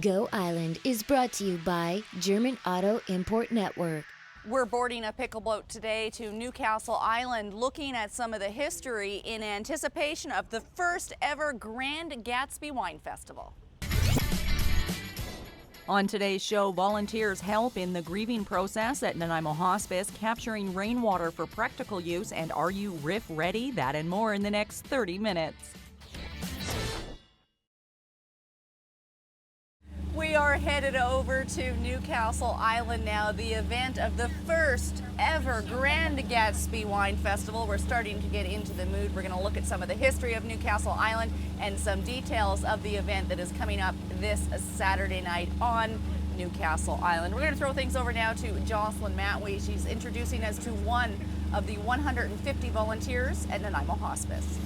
Go Island is brought to you by German Auto Import Network. We're boarding a pickle boat today to Newcastle Island, looking at some of the history in anticipation of the first ever Grand Gatsby Wine Festival. On today's show, volunteers help in the grieving process at Nanaimo Hospice, capturing rainwater for practical use, and are you RIF ready? That and more in the next 30 minutes. We are headed over to Newcastle Island now, the event of the first ever Grand Gatsby Wine Festival. We're starting to get into the mood. We're going to look at some of the history of Newcastle Island and some details of the event that is coming up this Saturday night on Newcastle Island. We're going to throw things over now to Jocelyn Matwee. She's introducing us to one of the 150 volunteers at Nanaimo Hospice.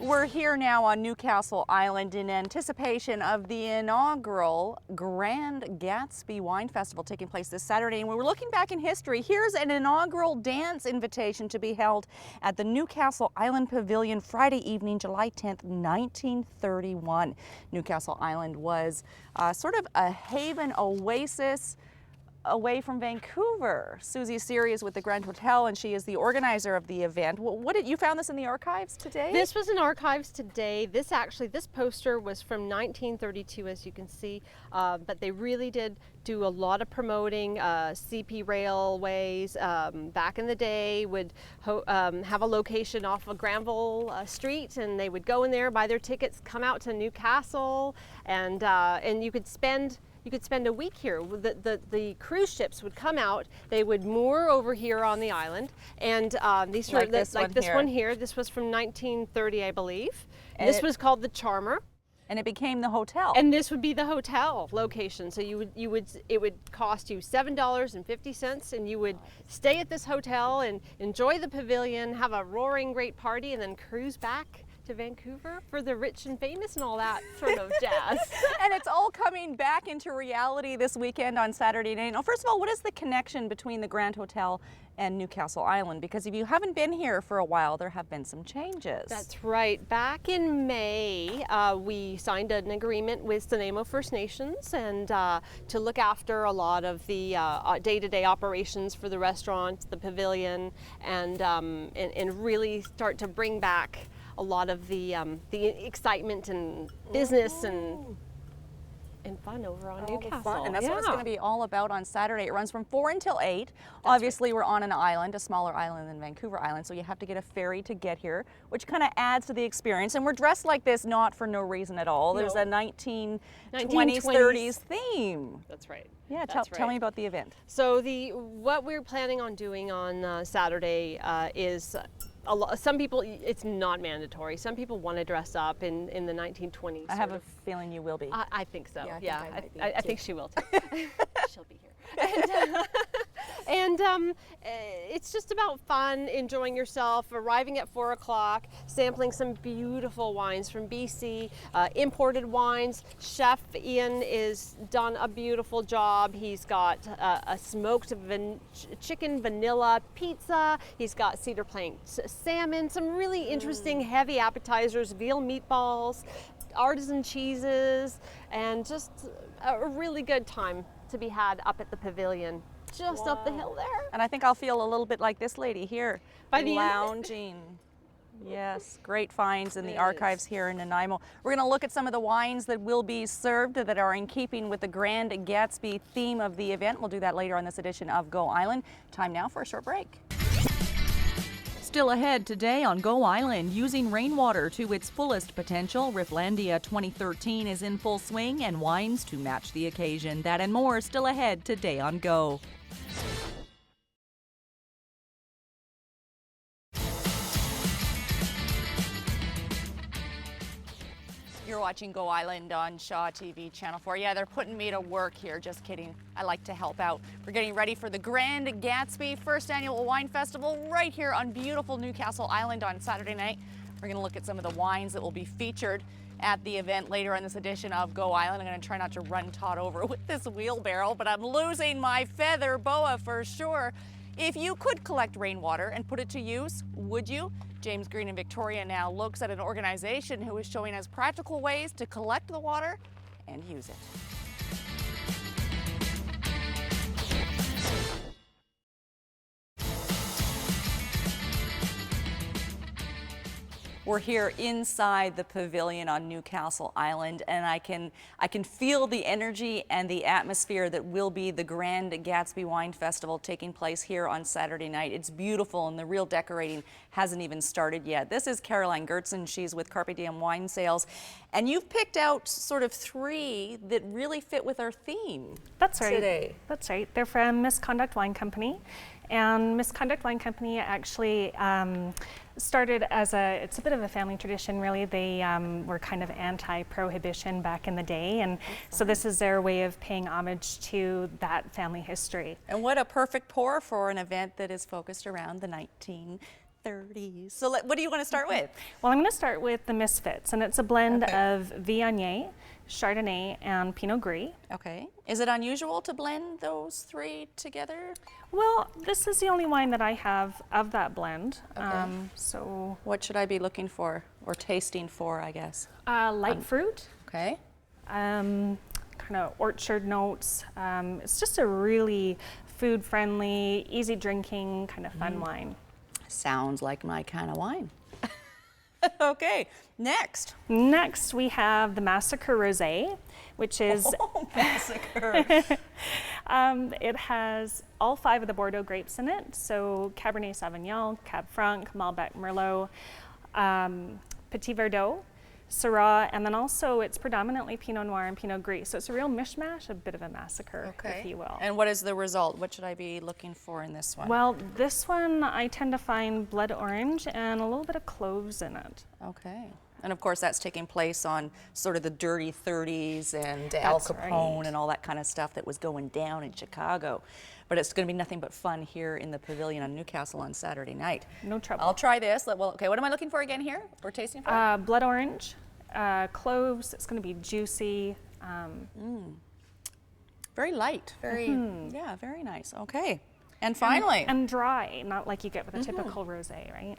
We're here now on Newcastle Island in anticipation of the inaugural Grand Gatsby Wine Festival taking place this Saturday. And we were looking back in history. Here's an inaugural dance invitation to be held at the Newcastle Island Pavilion Friday evening, July 10th, 1931. Newcastle Island was sort of a haven oasis away from Vancouver. Susie Siri is with the Grand Hotel, and she is the organizer of the event. What did you found this in the archives today? This was in archives today. This poster was from 1932, as you can see, but they really did do a lot of promoting. CP Railways back in the day would have a location off of Granville Street, and they would go in there, buy their tickets, come out to Newcastle, and you could spend a week here. The cruise ships would come out, they would moor over here on the island, and these were this one here. This was from 1930, I believe. And this was called the Charmer. And it became the hotel. And this would be the hotel location. So it would cost you $7.50, and you would stay at this hotel and enjoy the pavilion, have a roaring great party, and then cruise back to Vancouver for the rich and famous and all that sort of jazz. And it's all coming back into reality this weekend on Saturday night. Now, first of all, what is the connection between the Grand Hotel and Newcastle Island? Because if you haven't been here for a while, there have been some changes. That's right. Back in May, we signed an agreement with Nanaimo First Nations and to look after a lot of the day-to-day operations for the restaurant, the pavilion, and really start to bring back a lot of the excitement and business and fun over on Newcastle. And that's what it's going to be all about on Saturday. It runs from 4 until 8. Obviously, we're on an island, a smaller island than Vancouver Island, so you have to get a ferry to get here, which kind of adds to the experience. And we're dressed like this not for no reason at all. There's a 1920s, 30s theme. That's right. Yeah, tell me about the event. So what we're planning on doing on Saturday is some people, it's not mandatory. Some people want to dress up in the 1920s. I have a feeling you will be. I think so. Yeah, I think she will too. She'll be here. And it's just about fun, enjoying yourself, arriving at 4 o'clock, sampling some beautiful wines from BC, imported wines. Chef Ian is done a beautiful job. He's got a smoked chicken vanilla pizza. He's got cedar plank salmon, some really interesting heavy appetizers, veal meatballs, artisan cheeses, and just a really good time to be had up at the pavilion. Just up the hill there. And I think I'll feel a little bit like this lady here, lounging. Yes, great finds in the archives here in Nanaimo. We're going to look at some of the wines that will be served that are in keeping with the Grand Gatsby theme of the event. We'll do that later on this edition of Go Island. Time now for a short break. Still ahead today on Go Island, using rainwater to its fullest potential. Rifflandia 2013 is in full swing, and wines to match the occasion. That and more still ahead today on Go. You're watching Go Island on Shaw TV Channel 4. Yeah, they're putting me to work here. Just kidding. I like to help out. We're getting ready for the Grand Gatsby First Annual Wine Festival right here on beautiful Newcastle Island on Saturday night. We're going to look at some of the wines that will be featured at the event later on this edition of Go Island. I'm going to try not to run Todd over with this wheelbarrow, but I'm losing my feather boa for sure. If you could collect rainwater and put it to use, would you? James Green in Victoria now looks at an organization who is showing us practical ways to collect the water and use it. We're here inside the pavilion on Newcastle Island, and I can feel the energy and the atmosphere that will be the Grand Gatsby Wine Festival taking place here on Saturday night. It's beautiful, and the real decorating hasn't even started yet. This is Caroline Gertzen. She's with Carpe Diem Wine Sales, and you've picked out sort of 3 that really fit with our theme. That's right. Today. That's right. They're from Misconduct Wine Company, and Misconduct Wine Company actually started as it's a bit of a family tradition, really. They were kind of anti-prohibition back in the day, and so this is their way of paying homage to that family history. And what a perfect pour for an event that is focused around the 1930s. So what do you want to start with? Well, I'm going to start with the Misfits, and it's a blend of Viognier, Chardonnay, and Pinot Gris. Okay. Is it unusual to blend those 3 together? Well, this is the only wine that I have of that blend. Okay. So What should I be looking for or tasting for, I guess? light fruit. Okay. Kind of orchard notes. It's just a really food-friendly, easy drinking, kind of fun wine. Sounds like my kind of wine. Okay, next. Next, we have the Massacre Rosé, which is Massacre. it has all 5 of the Bordeaux grapes in it. So Cabernet Sauvignon, Cab Franc, Malbec Merlot, Petit Verdot, Syrah, and then also it's predominantly Pinot Noir and Pinot Gris. So it's a real mishmash, a bit of a massacre, if you will. And what is the result? What should I be looking for in this one? Well, this one I tend to find blood orange and a little bit of cloves in it. Okay. And of course that's taking place on sort of the dirty 30s and Al That's Capone right. and all that kind of stuff that was going down in Chicago. But it's going to be nothing but fun here in the pavilion on Newcastle on Saturday night. No trouble. I'll try this. Well, okay, what am I looking for again here? We're tasting for? Blood orange, cloves. It's going to be juicy. Very light. Very, yeah, very nice. Okay. And finally. And dry, not like you get with a typical rosé, right?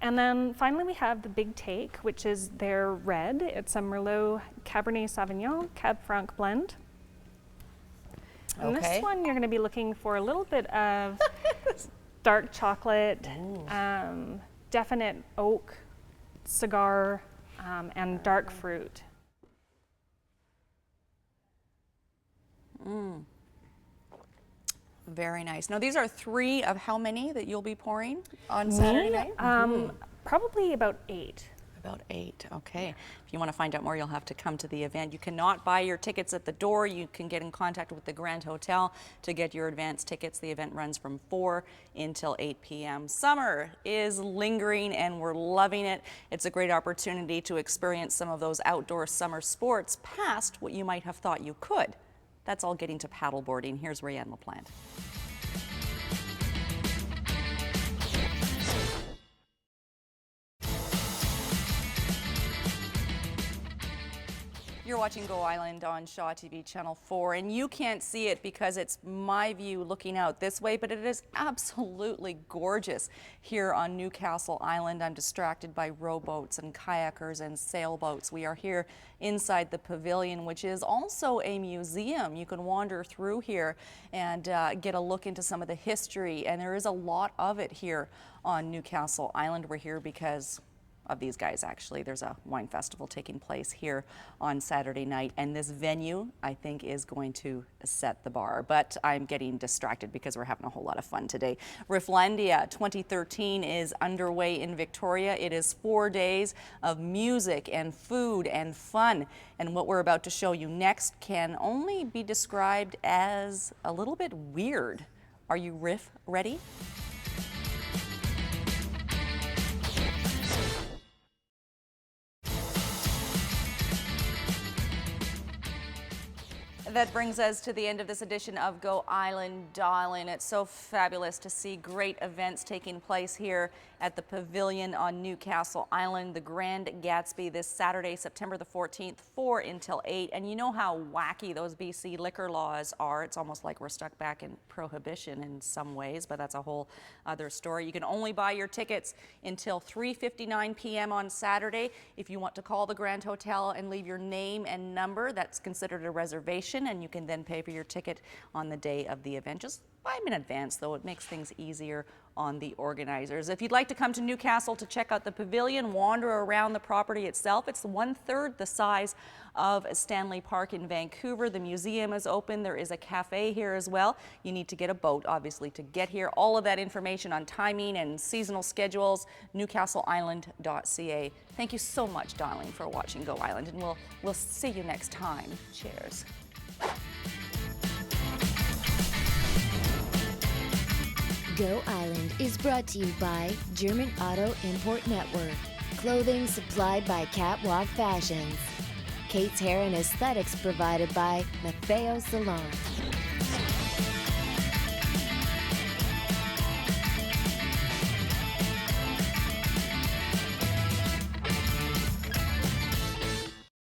And then finally we have the Big Take, which is their red. It's a Merlot Cabernet Sauvignon Cab Franc blend. And Okay. this one you're going to be looking for a little bit of dark chocolate, definite oak, cigar, and dark fruit. Very nice. Now these are 3 of how many that you'll be pouring on Saturday night? Probably about 8. About 8, okay. If you want to find out more, you'll have to come to the event. You cannot buy your tickets at the door. You can get in contact with the Grand Hotel to get your advance tickets. The event runs from 4 until 8 p.m. Summer is lingering and we're loving it. It's a great opportunity to experience some of those outdoor summer sports past what you might have thought you could. That's all getting to paddleboarding. Here's Rayanne LaPlante. You're watching Go Island on Shaw TV Channel 4, and you can't see it because it's my view looking out this way, but it is absolutely gorgeous here on Newcastle Island. I'm distracted by rowboats and kayakers and sailboats. We are here inside the pavilion, which is also a museum. You can wander through here and get a look into some of the history, and there is a lot of it here on Newcastle Island. We're here because of these guys, actually. There's a wine festival taking place here on Saturday night, and this venue, I think, is going to set the bar. But I'm getting distracted because we're having a whole lot of fun today. Rifflandia 2013 is underway in Victoria. It is 4 days of music and food and fun. And what we're about to show you next can only be described as a little bit weird. Are you riff ready? That brings us to the end of this edition of Go Island, Darling. It's so fabulous to see great events taking place here at the Pavilion on Newcastle Island, the Grand Gatsby, this Saturday, September the 14th, 4 until 8. And you know how wacky those BC liquor laws are. It's almost like we're stuck back in prohibition in some ways, but that's a whole other story. You can only buy your tickets until 3:59 p.m. on Saturday. If you want to call the Grand Hotel and leave your name and number, that's considered a reservation, and you can then pay for your ticket on the day of the event. Just buy them in advance, though. It makes things easier on the organizers. If you'd like to come to Newcastle to check out the pavilion, wander around the property itself, it's 1/3 the size of Stanley Park in Vancouver. The museum is open. There is a cafe here as well. You need to get a boat, obviously, to get here. All of that information on timing and seasonal schedules, newcastleisland.ca. Thank you so much, darling, for watching Go Island, and we'll see you next time. Cheers. Go Island is brought to you by German Auto Import Network. Clothing supplied by Catwalk Fashions. Kate's Hair and Aesthetics provided by Maffeo Salon.